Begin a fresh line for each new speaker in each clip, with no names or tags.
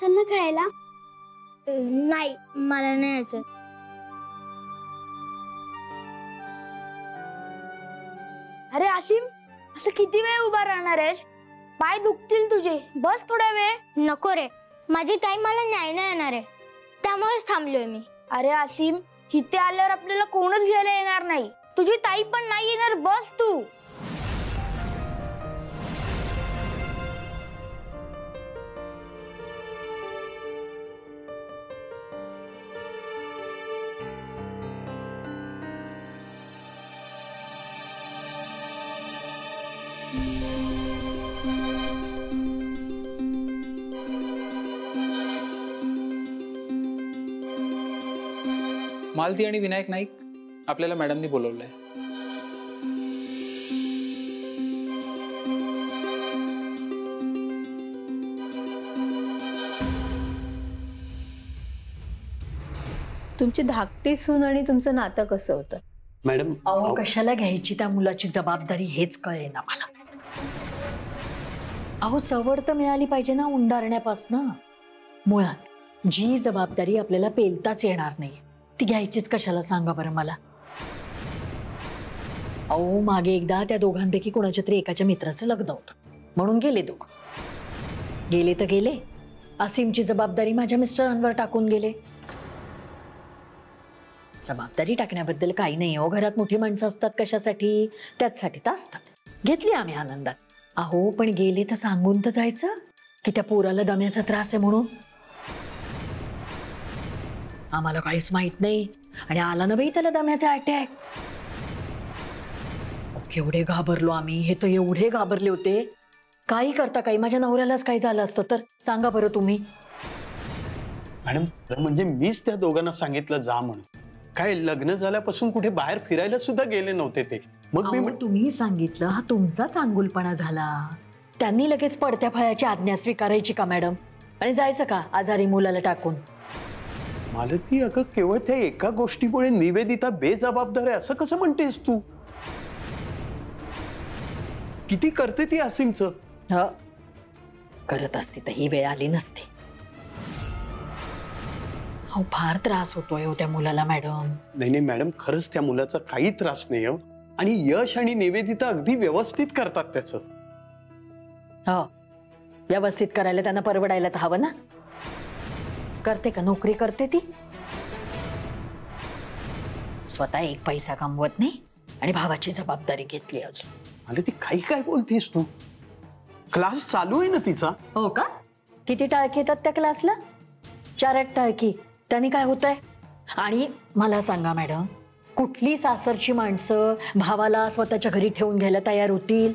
चल ना खेळायला.
नाही, मला नाही यायचं.
अरे आशिम, असं किती वेळ उभा राहणार आहेस? पाय दुखतील तुझे, बस थोडा वेळ.
नको रे, माझी ताई मला न्यायला येणार आहे, त्यामुळेच थांबलोय मी.
अरे आशिम, इथे आल्यावर आपल्याला कोणच घ्यायला येणार नाही. तुझी ताई पण नाही येणार, बस तू.
मालती आणि विनायक नाईक आपल्याला मॅडमनी बोलवलंय.
तुमची धाकटी सून आणि तुमचं नातं कसं होतं?
मॅडम
अहो कशाला घ्यायची त्या मुलाची जबाबदारी हेच कळेना मला. अहो सवड तर मिळाली पाहिजे ना उंडारण्यापासनं. मुळात जी जबाबदारी आपल्याला पेलताच येणार नाही ती घ्यायचीच कशाला सांगा बरं मला. अहो मागे एकदा त्या दोघांपैकी कोणाच्या तरी एकाच्या मित्राचं लग्न होतं म्हणून गेले दोघ. गेले तर गेले, असीमची जबाबदारी माझ्या मिस्टरांवर टाकून गेले. जबाबदारी टाकण्याबद्दल काही नाही हो, घरात मोठी माणसं असतात कशासाठी, त्याचसाठी तर असतात. घेतली आम्ही आनंदात. अहो पण गेले तर सांगून तर जायचं की त्या पोराला दम्याचा त्रास आहे म्हणून. आम्हाला काहीच माहित नाही आणि आला ना बाई त्याला दम्याचा अटॅक. केवढे घाबरलो आम्ही, हे तर एवढे घाबरले होते. काही करता काही माझ्या नवऱ्यालाच काही झालं असतं तर सांगा बरं तुम्ही.
मॅडम म्हणजे मीच त्या दोघांना सांगितलं जा म्हणून. काय लग्न झाल्यापासून कुठे बाहेर फिरायला सुद्धा गेले नव्हते ते. मग मी
तुम्ही सांगितलं हा तुमचाच आंगुलपणा झाला. त्यांनी लगेच पडत्या फळाची आज्ञा स्वीकारायची का मॅडम आणि जायचं का आजारी मुलाला टाकून?
मालती अगं केवळ त्या एका गोष्टीमुळे निवेदिता बेजबाबदार आहे असं कसं म्हणतेस तू? किती करते ती असीमचं.
करत असती तर ही वेळ आली नसती. अहो फार त्रास होतोय त्या मुलाला मॅडम.
नाही मॅडम खरंच त्या मुलाचा काही त्रास नाही हो. आणि यश आणि निवेदिता अगदी व्यवस्थित करतात त्याचं.
हो व्यवस्थित करायला त्यांना परवडायला तर हवं ना. करते का नोकरी करते ती? स्वतः एक पैसा कमवत नाही आणि भावाची जबाबदारी घेतली अजून.
अरे ती काही काय बोलतेस तू? क्लास चालू आहे ना तिचा.
हो का? किती टाळकी येतात त्या क्लासला? 4 टाळकी. त्यांनी काय होतंय? आणि मला सांगा मॅडम, कुठली सासरची माणसं भावाला स्वतःच्या घरी ठेवून घ्यायला तयार होतील?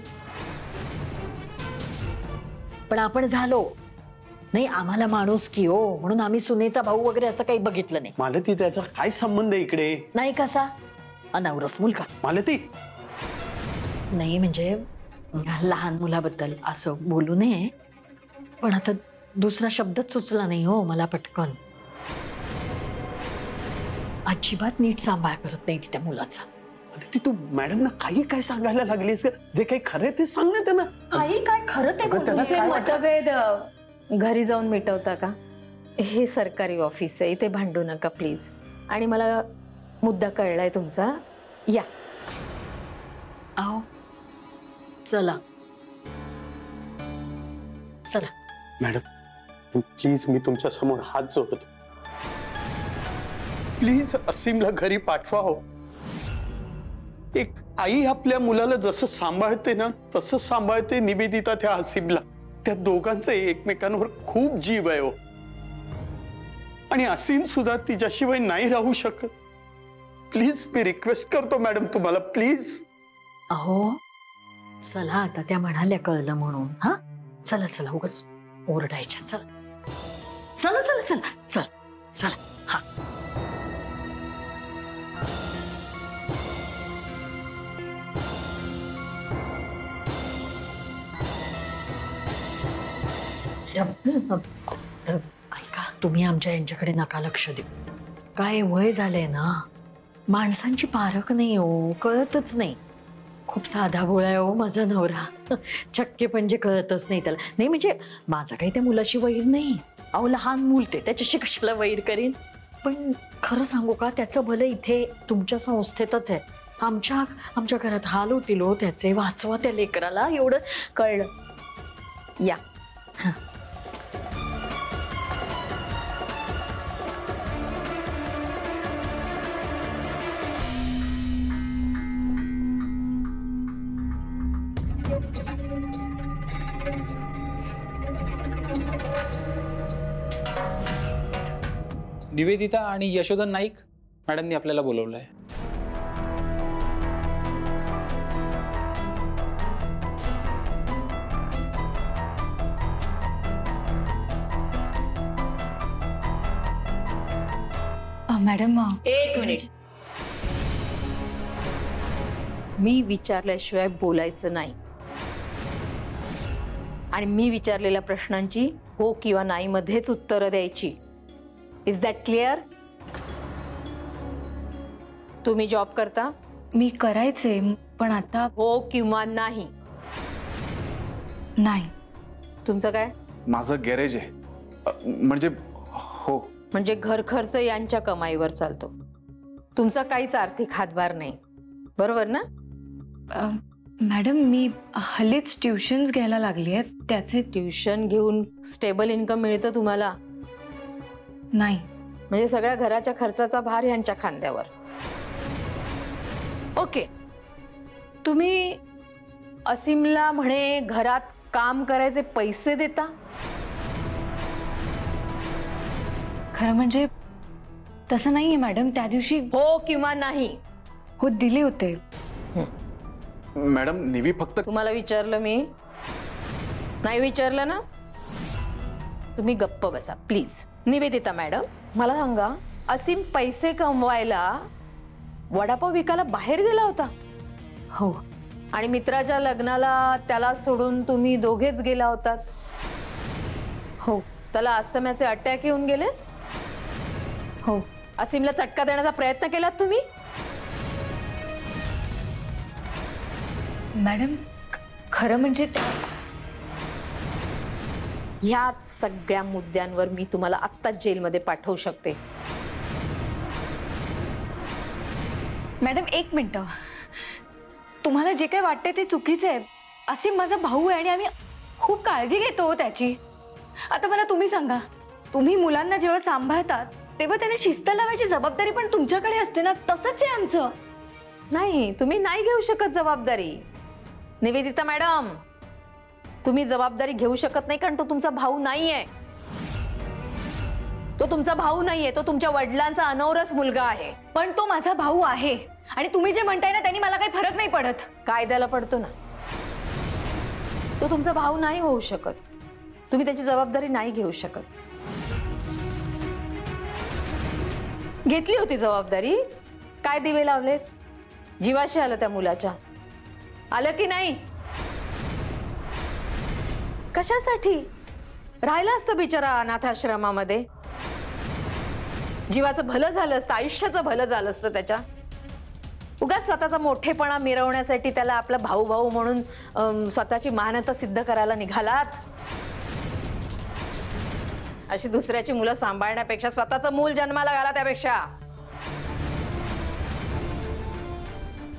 पण आपण झालो नाही, आम्हाला माणूस की हो म्हणून आम्ही सुनेचा भाऊ वगैरे असं काही बघितलं नाही.
मालती त्याचा काय संबंध इकडे?
नाही कसा अनवरस मुलगा.
मालती
नाही म्हणजे लहान मुलाबद्दल असं बोलू नये, पण आता दुसरा शब्दच सुचला नाही हो मला पटकन. अजिबात नीट सांभाळ करत नाही त्या मुलाचा.
ती तू मॅडम ना काही काय सांगायला लागलीस का? जे काही खरं ते सांग ना त्यांना.
काही काय खरं ते
तुमचे मतभेद घरी जाऊन मिटवता का? हे सरकारी ऑफिस आहे, इथे भांडू नका प्लीज. आणि मला मुद्दा कळलाय तुमचा. या
आओ चला चला.
मॅडम प्लीज मी तुमच्या समोर हात जोडतो. प्लीज असीमला घरी पाठवा हो. एक आई आपल्या मुलाला जसं सांभाळते ना तसं सांभाळते निवेदिता त्या असीमला. त्या दोघांचे एकमेकांवर खूप जीव आहे हो. आणि असीम सुद्धा तिच्याशिवाय नाही राहू शकत. प्लीज मी रिक्वेस्ट करतो मॅडम तुम्हाला प्लीज.
अहो चला आता त्या म्हणाल्या कळलं म्हणून. हा चला चला उगाच ओरडायच्या. चला चला चला चला चला चला. हा ऐका तुम्ही आमच्या यांच्याकडे नका लक्ष देऊ. काय वय झालंय ना, माणसांची पारख नाही हो, कळतच नाही. खूप साधा भोळा आहे हो माझा नवरा. चक्के म्हणजे कळतच नाही त्याला. नाही म्हणजे माझा काही त्या मुलाशी वैर नाही, अहो लहान मूल ते, त्याच्याशी कशाला वैर करीन. पण खरं सांगू का, त्याचं भलं इथे तुमच्या संस्थेतच आहे. आमच्या घरात हाल होतील हो त्याचे. वाचवा त्या लेकराला, एवढं कळलं. या.
निवेदिता आणि यशोधन नाईक मॅडमनी आपल्याला बोलवलंय.
मॅडम
एक मिनिट. मी विचारल्याशिवाय बोलायचं नाही आणि मी विचारलेल्या प्रश्नांची हो किंवा नाही मध्येच उत्तरं द्यायची. Is that clear? तुम्ही जॉब करता?
मी करायचे, पण आता
हो किंवा नाही.
नाही.
तुमचं काय?
माझं गॅरेज आहे. म्हणजे हो.
म्हणजे घर खर्च यांच्या कमाईवर चालतो. तुमचा काहीच आर्थिक हातभार नाही, बरोबर ना?
मॅडम मी हल्लीच ट्युशन्स घ्यायला लागली आहेत, त्याचे.
ट्युशन घेऊन स्टेबल इन्कम मिळतं तुम्हाला?
नाही.
म्हणजे सगळ्या घराच्या खर्चाचा भार यांच्या खांद्यावर. ओके. तुम्ही असीमला म्हणे घरात काम करायचे पैसे देता?
खरं म्हणजे तसं नाहीये मॅडम. त्या दिवशी
हो किंवा नाही?
हो दिले होते.
मॅडम निवी फक्त.
तुम्हाला विचारलं मी? नाही विचारलं ना? तुम्ही गप्प बसा प्लीज. निवेदिता मॅडम, मला सांगा, असीम पैसे कमवायला वडापाव विकायला बाहेर गेला होता?
हो.
आणि मित्राच्या लग्नाला त्याला सोडून तुम्ही दोघेच गेला होतात?
हो.
त्याला अस्थम्याचे अटॅक येऊन गेलेत?
हो.
असीमला चटका देण्याचा प्रयत्न केलात तुम्ही?
मॅडम खरं म्हणजे
ह्या सगळ्या मुद्द्यांवर मी तुम्हाला आत्ताच जेलमध्ये पाठवू शकते.
मॅडम एक मिनिट. तुम्हाला जे काही वाटते ते चुकीचं आहे. असीम माझा भाऊ आहे आणि आम्ही खूप काळजी घेतो त्याची. आता मला तुम्ही सांगा, तुम्ही मुलांना जेव्हा सांभाळतात तेव्हा त्यांना शिस्त लावायची जबाबदारी पण तुमच्याकडे असते ना? तसंच आहे आमचं.
नाही, तुम्ही नाही घेऊ शकत जबाबदारी. निवेदिता मॅडम, तुम्ही जबाबदारी घेऊ शकत नाही कारण तो तुमचा भाऊ नाहीये. तो तुमचा भाऊ नाहीये, तो तुमच्या वडिलांचा अनौरस मुलगा आहे.
पण तो माझा भाऊ आहे आणि तुम्ही जे म्हणताय ना त्यांनी मला काही फरक नाही पडत.
कायद्याला पडतो ना. तो तुमचा भाऊ नाही होऊ शकत. तुम्ही त्याची जबाबदारी नाही घेऊ शकत. घेतली होती जबाबदारी. काय दिवे लावलेत? जीवाशी आलं त्या मुलाच्या. आलं की नाही? कशासाठी? राहिला असतं बिचारा अनाथाश्रमामध्ये. जीवाचं भलं झालं असतं, आयुष्याचं भलं झालं असतं त्याच्या. उगाच स्वतःचा मोठेपणा मिरवण्यासाठी त्याला आपला भाऊ भाऊ म्हणून स्वतःची महानता सिद्ध करायला निघालात. अशी दुसऱ्याची मुलं सांभाळण्यापेक्षा स्वतःचं मूल जन्माला घाला त्यापेक्षा.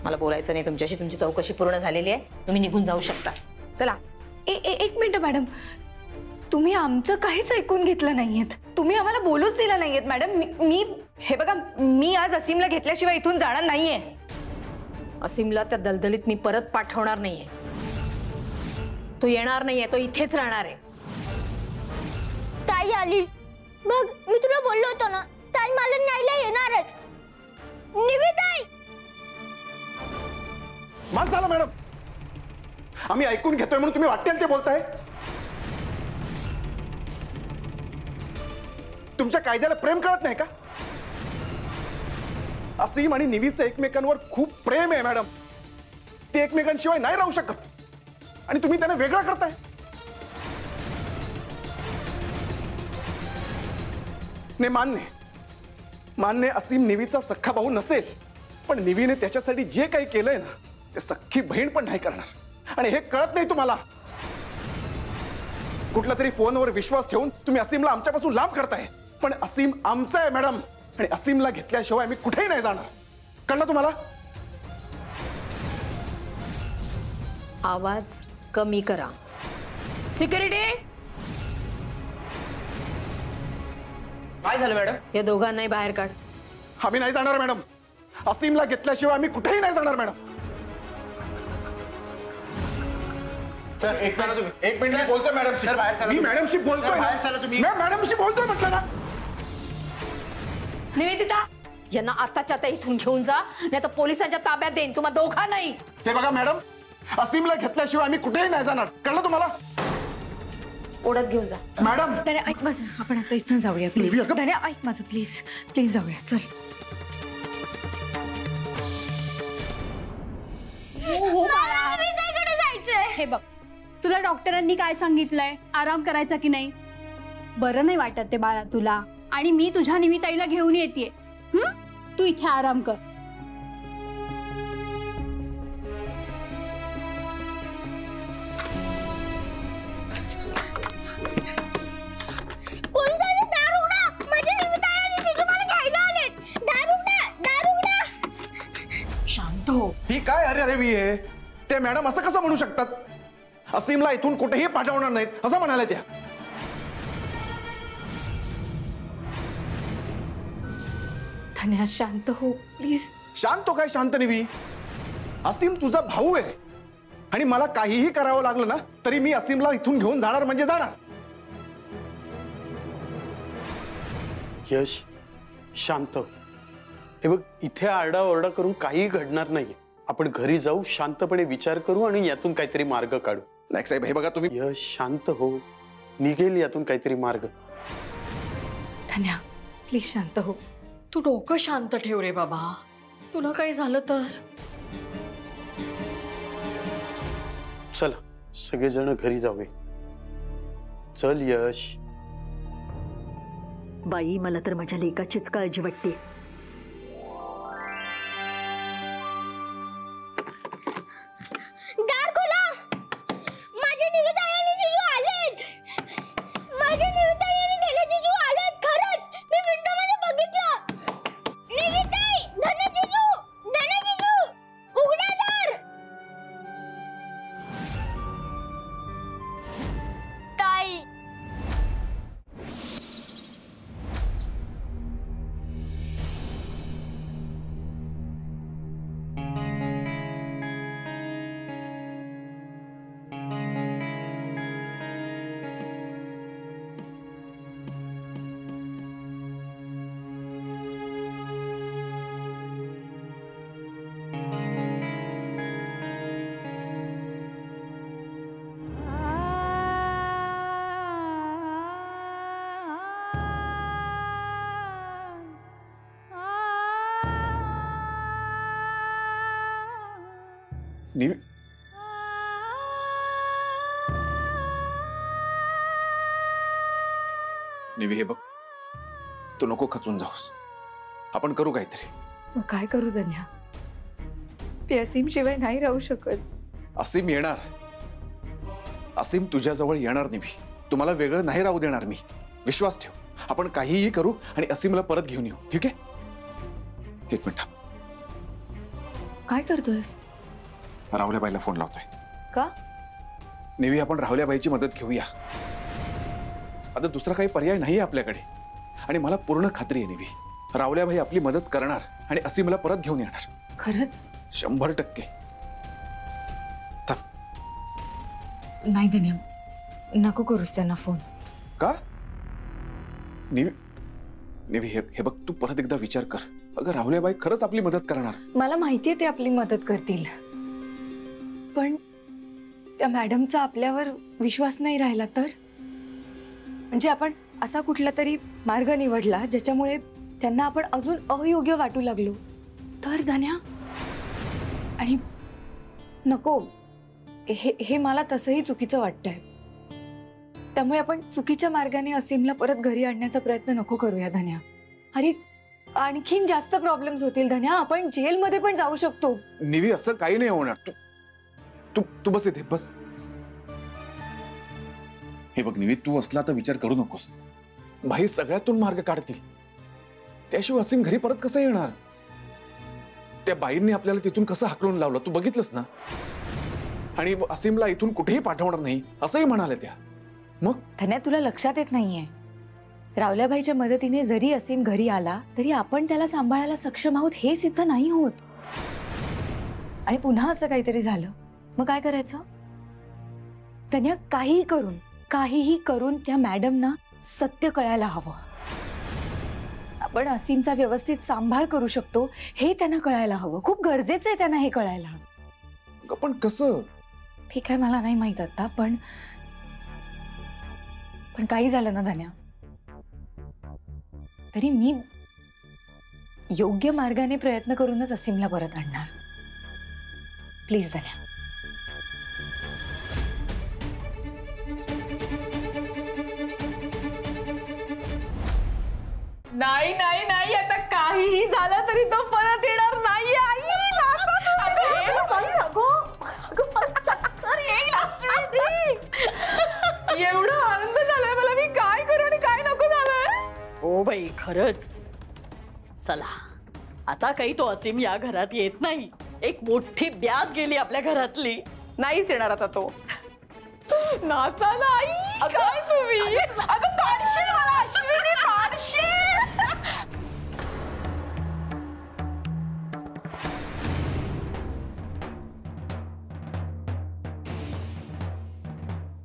मला बोलायचं नाही तुमच्याशी. तुमची चौकशी पूर्ण झालेली आहे. तुम्ही निघून जाऊ शकता. चला.
एक मिनिट मॅडम, तुम्ही आमचं काहीच ऐकून घेतलं नाहीयेत. तुम्ही आम्हाला बोलूच दिला नाहीयेत मॅडम. मी हे बघा, मी आज असीमला घेतल्याशिवाय इथून जाणार नाहीये.
असीमला त्या दलदलीत मी परत पाठवणार नाहीये. तो येणार नाहीये, तो इथेच राहणार आहे.
ताई आली बघ, मी तुला बोललो होतो ना, ताई मला न्यायला येणारच. निविताई.
माफ झालं मॅडम. आम्ही ऐकून घेतोय म्हणून तुम्ही वाटेल ते बोलताय. तुमच्या कायद्याला प्रेम कळत नाही का? असीम आणि निवीचं एकमेकांवर खूप प्रेम आहे मॅडम. ते एकमेकांशिवाय नाही राहू शकत आणि तुम्ही त्यांना वेगळं करताय. नाही, मान्य असीम निवीचा सख्खा भाऊ नसेल, पण निवीने त्याच्यासाठी जे काही केलंय ना ते सख्खी बहीण पण नाही करणार. आणि हे कळत नाही तुम्हाला. कुठला तरी फोनवर विश्वास ठेवून तुम्ही असीमला आमच्यापासून लांब करताय. पण असीम आमचा आहे मॅडम, आणि असीमला घेतल्याशिवाय मी कुठेही नाही जाणार. कळलं तुम्हाला?
आवाज कमी करा. सिक्युरिटी,
काय झालं मॅडम?
या दोघांनाही बाहेर काढ.
आम्ही नाही जाणार मॅडम. असीमला घेतल्याशिवाय आम्ही कुठेही नाही जाणार मॅडम.
सर एक चला तुम्ही.
एक मिनिट बोलतोय मॅडमशी.
सर, बाहेर चला
मी
तुम्ही.
मॅडमशी बोलतोय.
सर, बाहेर चला तुम्ही.
मॅडमशी बोलतोय म्हटलं ना.
निवेदिता, यांना आताच्या आता इथून घेऊन जा, नाही तर पोलिसांच्या ताब्यात देईन तुम्हा दोघांनाही.
हे बघा मॅडम, असीमला घेतल्याशिवाय आम्ही कुठेही नाही जाणार. कळलं तुम्हाला?
ओढत घेऊन जा.
मॅडम
धन्या ऐक माझं, आपण आता इथून जाऊया प्लीज.
निवी, अगं-
धन्या ऐक माझं प्लीज, प्लीज जाऊया चल.
निविताईकडे जायचंय.
हे बघ, तुला डॉक्टरांनी काय सांगितलंय? आराम करायचा की नाही? बरं नाही वाटत ते बाळा तुला, आणि मी तुझ्या निविताईला घेऊन येतेय. तू इथे आराम कर.
कोणीतरी दार उघडा. माझी निविताई आणि जिजू मला घ्यायला आलेत. दार उघडा, दार उघडा.
शांत हो.
ही काय अरे अरे मी आहे ते मॅडम असं कसं म्हणू शकतात? असीमला इथून कुठेही पाठवणार नाहीत असं म्हणाल्या त्या.
धन्या शांत हो प्लीज.
शांत हो काय शांत निवी? असीम तुझा भाऊ आहे, आणि मला काहीही करावं लागलं ना तरी मी असीमला इथून घेऊन जाणार म्हणजे जाणार. यश शांत. हे बघ, इथे आरडाओरडा करून काही घडणार नाहीये. आपण घरी जाऊ, शांतपणे विचार करू आणि यातून काहीतरी मार्ग काढू. नाईक साहेब, हे बघा तुम्ही. यश शांत हो, निघेल यातून काहीतरी मार्ग.
धन्या प्लीज शांत हो.
तू डोकं शांत ठेव रे बाबा. तुला काही झालं तर?
चला सगळेजण घरी जाऊया. चल यश.
बाई, मला तर माझ्या लेकाचीच काळजी वाटते.
दार खोला. माझी निविताई आणि जिजू आलेत. माझी निविताई आणि धन्या जिजू आलेत. खरंच मी विंडो मध्ये बघितलं. निविताई, धन्या जिजू, धन्या जिजू, उघडा दार. ताई,
निवी,
निवी हे बघ, तू नको खचून जाऊस. आपण करू काहीतरी.
मग काय करू धन्या? मी असीम शिवाय नाही राहू शकत.
असीम येणार. असीम तुझ्याजवळ येणार निवी. तुम्हाला वेगळं नाही राहू देणार मी. विश्वास ठेव. आपण काहीही करू आणि असीमला परत घेऊन येऊ. ठीक आहे? एक मिनिट.
काय करतोयस?
राहुल्याबाईला फोन लावतोय.
का?
नेवी, आपण राहुल्याबाईची मदत घेऊया. आता दुसरा काही पर्याय नाही आपल्याकडे. आणि मला पूर्ण खात्री आहे नेवी, राहुल्याबाई आपली मदत करणार आणि असीमला परत घेऊन येणार.
खरंच?
100%.
नाही धन्या, नको करूस त्यांना फोन.
का? नेवी, नेवी हे बघ, तू परत एकदा विचार कर. अगं राहुल्याबाई खरंच आपली मदत करणार.
मला माहितीये ते आपली मदत करतील, पण त्या मॅडमचा आपल्यावर विश्वास नाही राहिला तर? म्हणजे आपण असा कुठला तरी मार्ग निवडला ज्याच्यामुळे त्यांना आपण अजून अयोग्य वाटू लागलो तर धन्या? आणि नको, हे मला तसंही चुकीचं वाटतंय. त्यामुळे आपण चुकीच्या मार्गाने असीमला परत घरी आणण्याचा प्रयत्न नको करूया धन्या. अरे आणखीन जास्त प्रॉब्लेम्स होतील धन्या. आपण जेलमध्ये पण जाऊ शकतो.
नेवी, असं काही नाही होणार. तू तू तू बस इथे बस. हे बघ निवेद, तू असला तर विचार करू नकोस. भाई सगळ्यातून मार्ग काढतील. त्याशिवाय असीम घरी परत कसं येणार? त्या बाईंनी आपल्याला तिथून कसं हाकलून लावलं तू बघितलंस ना. आणि असीमला इथून कुठेही पाठवणार नाही असंही म्हणाले त्या. मग
धन्या, तुला लक्षात येत नाहीये, रावल्याबाईच्या मदतीने जरी असीम घरी आला तरी आपण त्याला सांभाळायला सक्षम आहोत हे सिद्ध नाही होत. आणि पुन्हा असं काहीतरी झालं मग काय करायचं? धन्या, काहीही करून त्या मॅडमना सत्य कळायला हवं. आपण असीमचा व्यवस्थित सांभाळ करू शकतो हे त्यांना कळायला हवं. खूप गरजेचं आहे त्यांना हे कळायला.
पण कसं?
ठीक आहे, मला नाही माहित आता, पण काही झालं ना धन्या, तरी मी योग्य मार्गाने प्रयत्न करूनच असीमला परत आणणार. प्लीज धन्या.
नाही नाही नाही, आता काहीही झालं तरी तो परत येणार नाही. आई एवढा आनंद झालाय मला, मी काय करू आणि काय नको झालंय.
हो बाई, खरंच. चला आता काही तो असीम या घरात येत नाही. एक मोठी ब्याग गेली आपल्या घरातली.
नाहीच येणार आता तो. नाचा नाही काय तुम्ही? अगं पाडशील मला अश्विनी, पाडशील.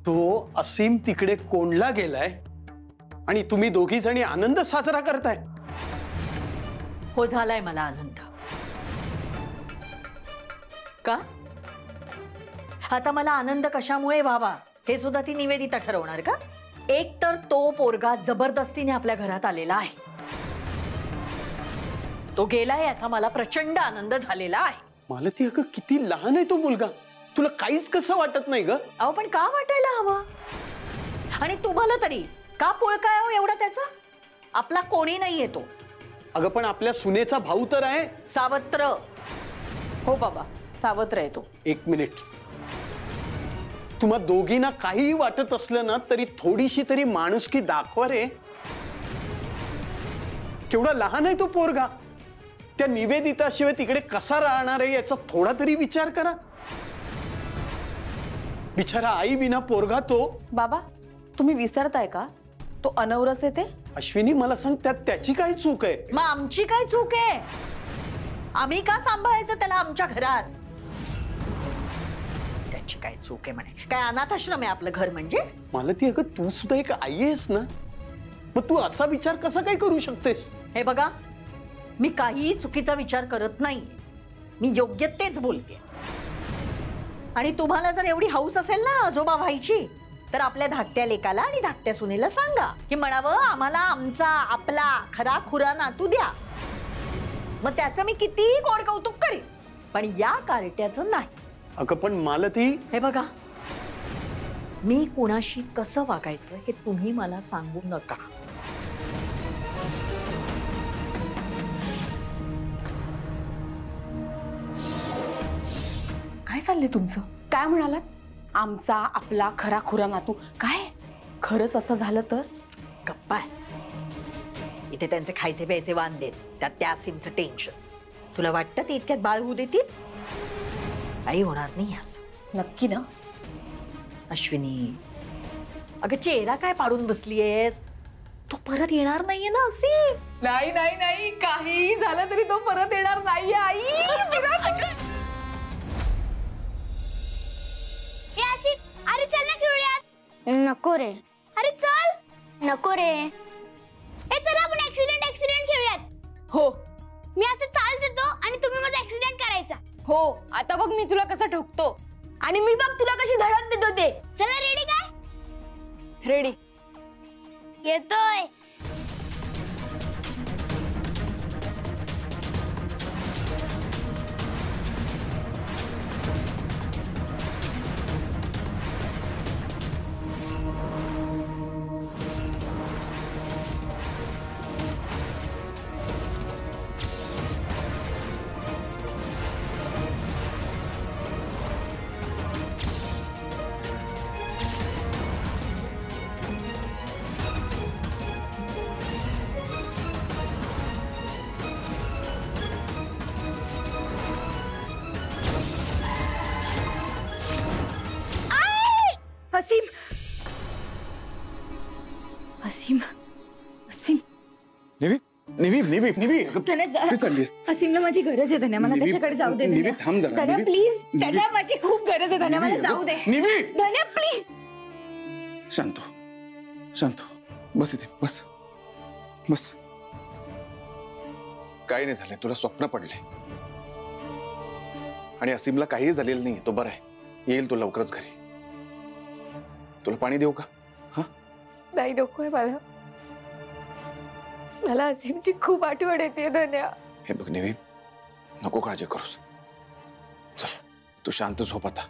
तो असीम तिकडे कोंडला गेलाय आणि तुम्ही दोघी जणी आनंद साजरा करताय.
हो, झालाय मला आनंद. का आता मला आनंद कशामुळे व्हावा हे सुद्धा ती निवेदिता ठरवणार का? एक तर तो पोरगा जबरदस्तीने आपल्या घरात आलेला आहे. तो गेलाय याचा मला प्रचंड आनंद झालेला आहे.
मला ती अगं किती लहान आहे तो मुलगा, तुला काहीच कसं वाटत नाही ग?
अहो पण का वाटायला हवं? आणि तुम्हाला तरी का पोळका हो एवढा त्याचा? आपला कोणी नाही येतो.
अगं पण आपल्या सुनेचा भाऊ तर आहे.
सावत्र.
हो बाबा, सावत्र आहे तो.
एक मिनिट, तुम्हा दोघींना काहीही वाटत असलं ना तरी थोडीशी तरी माणुसकी दाखवा रे. केवढा लहान आहे तो पोरगा. त्या निवेदिताशिवाय तिकडे कसा राहणार आहे याचा थोडा तरी विचार करा. बिचारा आई विना पोरगा तो.
बाबा, तुम्ही विसरताय का तो अनवरस आहे ते?
अश्विनी, मला सांग, त्यात त्याची काय चूक आहे?
मग आमची काय चूक आहे? आम्ही का सांभाळायचं त्याला आमच्या घरात? त्याची काय चूक आहे म्हणे? काय अनाथ आश्रम आहे आपलं घर म्हणजे?
मला ती अगं, तू सुद्धा एक आई आहेस ना, मग तू असा विचार कसा काय करू शकतेस?
हे बघा, मी काहीही चुकीचा विचार करत नाही. मी योग्य तेच बोलते. आणि तुम्हाला जर एवढी हौस असेल ना आजोबा व्हायची तर आपल्या धाकट्या लेकाला आणि धाकट्या सुनेला सांगा की म्हणावं आम्हाला आमचा आपला खरा खुरा नातू द्या. मग त्याचं मी कितीही गोड कौतुक करीन, पण या कार्ट्याचं नाही.
अगं पण मला ती,
हे बघा, मी कुणाशी कसं वागायचं हे तुम्ही मला सांगू नका.
काय चाललंय तुमचं? काय म्हणालात? आमचा आपला खरा खुरा नातू. काय खरंच असं झालं तर?
गप्पा. इथे त्यांचे खायचे प्यायचे वान देत, त्यात त्या सिमचं टेन्शन. तुला वाटतं ते इतक्यात बाळ होऊ देतील? काही होणार नाही असं.
नक्की ना?
अश्विनी, अगं चेहरा काय पाडून बसलीयस? तो परत येणार नाहीये ना असे?
नाही नाही नाही, काहीही झालं तरी तो परत येणार नाहीये आई.
अरे चल ना खेळूयात. नको रे. अरे चल. नको रे. हे चला आपण ऍक्सिडेंट खेळूयात.
हो
मी असं चाल देतो आणि तुम्ही माझा ऍक्सिडेंट करायचा.
हो, आता बघ मी तुला कसं ठोकतो.
आणि मी बघ तुला कशी धडक देतो ते. चला रेडी काय?
रेडी.
येतोय.
निवी निवी निवी निवी कुठे चाललीस?
असीमला माझी गरज आहे धन्या, मला
निवी,
त्याच्याकडे जाऊ दे.
निवी,
धन्या.
थांब जरा,
धन्या
निवी.
प्लीज,
निवी.
धन्या माझी खूप गरज आहे धन्या, मला
निवी,
जाऊ दे.
निवी
धन्या प्लीज.
शांत हो. शांत हो. बस इथे बस बस. काही नाही झालंय, तुला स्वप्न पडले आणि असीमला काहीही झालेलं नाही. तो बरा आहे, येईल तो लवकरच घरी. तुला पाणी देऊ का?
नाही नकोय मला, मला असीमची खूप आठवण येते धन्या.
हे बघ निवी, नको काळजी करूस. चल तू शांत झोप आता.